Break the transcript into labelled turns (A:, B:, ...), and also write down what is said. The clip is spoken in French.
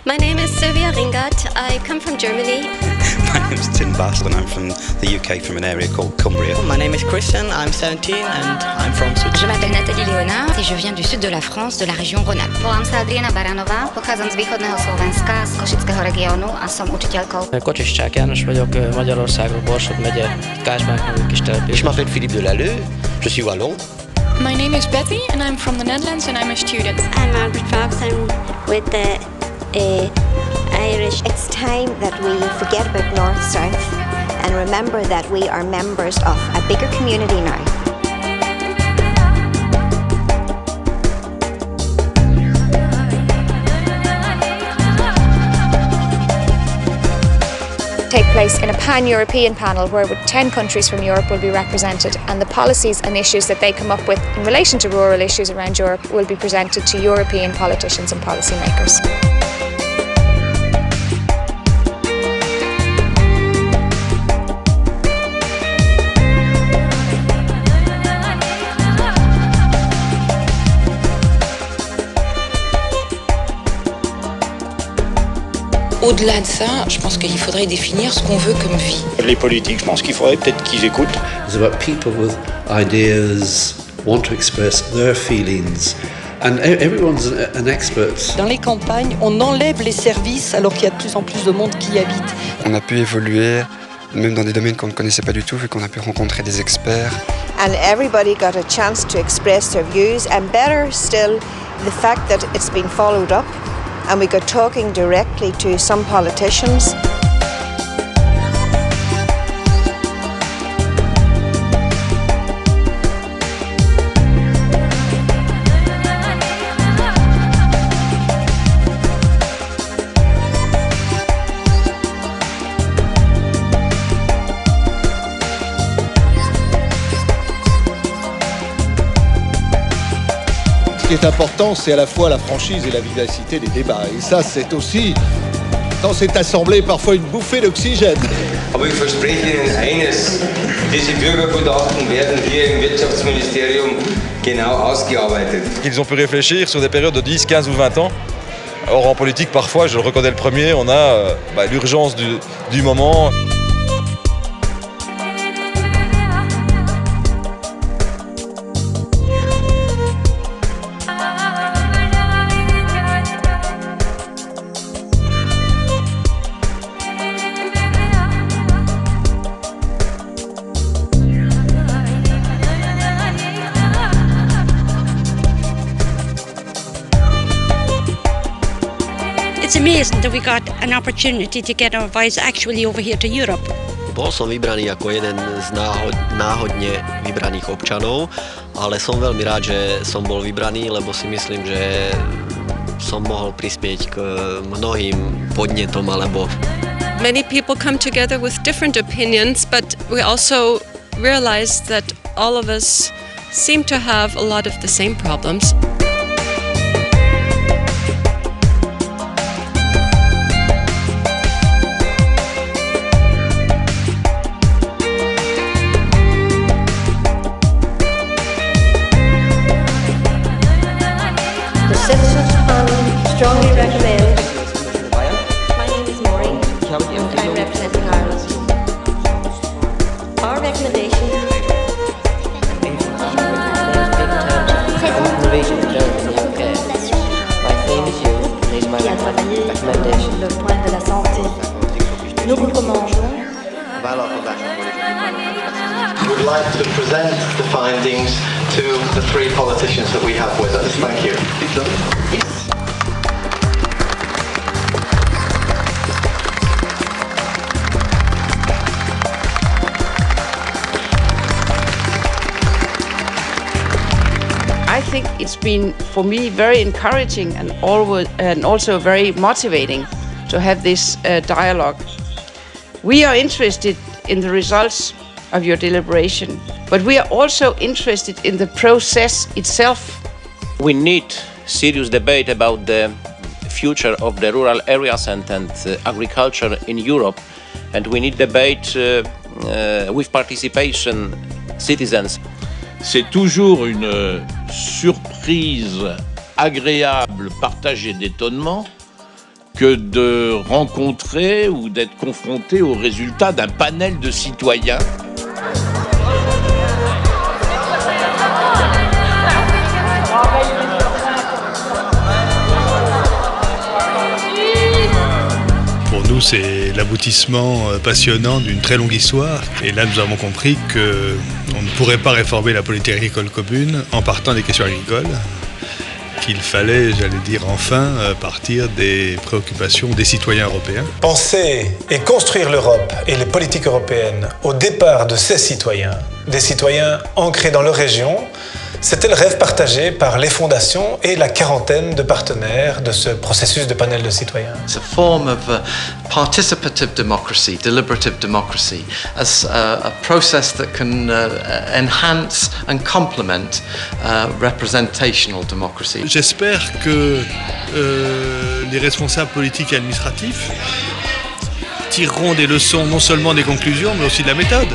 A: My name is Sylvia Ringat. I come from Germany.
B: My name is Tim Bass and I'm from the UK, from an area called Cumbria.
C: My name is Christian, I'm 17 and I'm from Sweden.
D: Je m'appelle Nathalie Léonard et je viens du sud de la France, de la région Rhône-Alpes.
E: Volám sa Adriana Baranová, pochádzam z východného Slovenska, z Košického regiónu a som učiteľkou.
C: Kocsis János vagyok, Magyarországról, Borsod megye, Kásmák nevű kis település.
F: Je m'appelle Philippe Delalleux, je suis wallon.
G: My name is Betty and I'm from the Netherlands and I'm a student.
H: I'm Margaret Fox, I'm with the Irish. It's time that we forget about North-South and remember that we are members of a bigger community now.
I: Take place in a pan-European panel where 10 countries from Europe will be represented, and the policies and issues that they come up with in relation to rural issues around Europe will be presented to European politicians and policymakers.
J: Au-delà de ça, je pense qu'il faudrait définir ce qu'on veut comme vie.
K: Les politiques, je pense qu'il faudrait peut-être qu'ils écoutent.
L: It's about people with ideas, want to express their feelings, and everyone's an expert.
M: Dans les campagnes, on enlève les services alors qu'il y a de plus en plus de monde qui y habite.
N: On a pu évoluer, même dans des domaines qu'on ne connaissait pas du tout, vu qu'on a pu rencontrer des experts.
O: And everybody got a chance to express their views, and better still, the fact that it's been followed up. And we got talking directly to some politicians.
P: Ce qui est important, c'est à la fois la franchise et la vivacité des débats. Et ça, c'est aussi, dans cette assemblée, parfois une bouffée d'oxygène.
Q: Aber ich verspreche Ihnen eines, diese Bürgergutachten werden hier im Wirtschaftsministerium genau ausgearbeitet.
R: Ils ont pu réfléchir sur des périodes de 10, 15 ou 20 ans. Or, en politique, parfois, je le reconnais le premier, on a l'urgence du moment.
S: It's amazing that we got an opportunity to get our voice actually over here to Europe.
F: Bol som vybraný ako jeden z náhodne vybraných občanov, ale som veľmi rád, že som bol vybraný, lebo si myslím, že som mohol prispieť k mnohým podnetom alebo...
T: Many people come together with different opinions, but we also realize that all of us seem to have a lot of the same problems.
H: Strongly recommend. My name is Maureen. I'm representing Ireland. Our recommendation. Le point de la santé. Nous recommandons.
C: Would like to present the findings to the three politicians that we have with us. Thank you.
M: I think it's been, for me, very encouraging and also very motivating to have this dialogue. We are interested in the results of your deliberation, but we are also interested in the process itself.
G: We need serious debate about the future of the rural areas and agriculture in Europe, and we need debate with participation citizens.
E: C'est toujours une surprise agréable, partagée d'étonnement,
G: que de rencontrer ou d'être confronté au résultat d'un panel de citoyens.
U: Pour nous, c'est l'aboutissement passionnant d'une très longue histoire. Et là, nous avons compris qu'on ne pourrait pas réformer la politique agricole commune en partant des questions agricoles, qu'il fallait, j'allais dire, enfin partir des préoccupations des citoyens européens.
V: Penser et construire l'Europe et les politiques européennes au départ de ces citoyens, des citoyens ancrés dans leur région, c'était le rêve partagé par les fondations et la quarantaine de partenaires de ce processus de panel de citoyens.
W: It's a form of participative democracy, deliberative democracy, as a process that can enhance and complement representational democracy.
U: J'espère que les responsables politiques et administratifs tireront des leçons non seulement des conclusions, mais aussi de la méthode.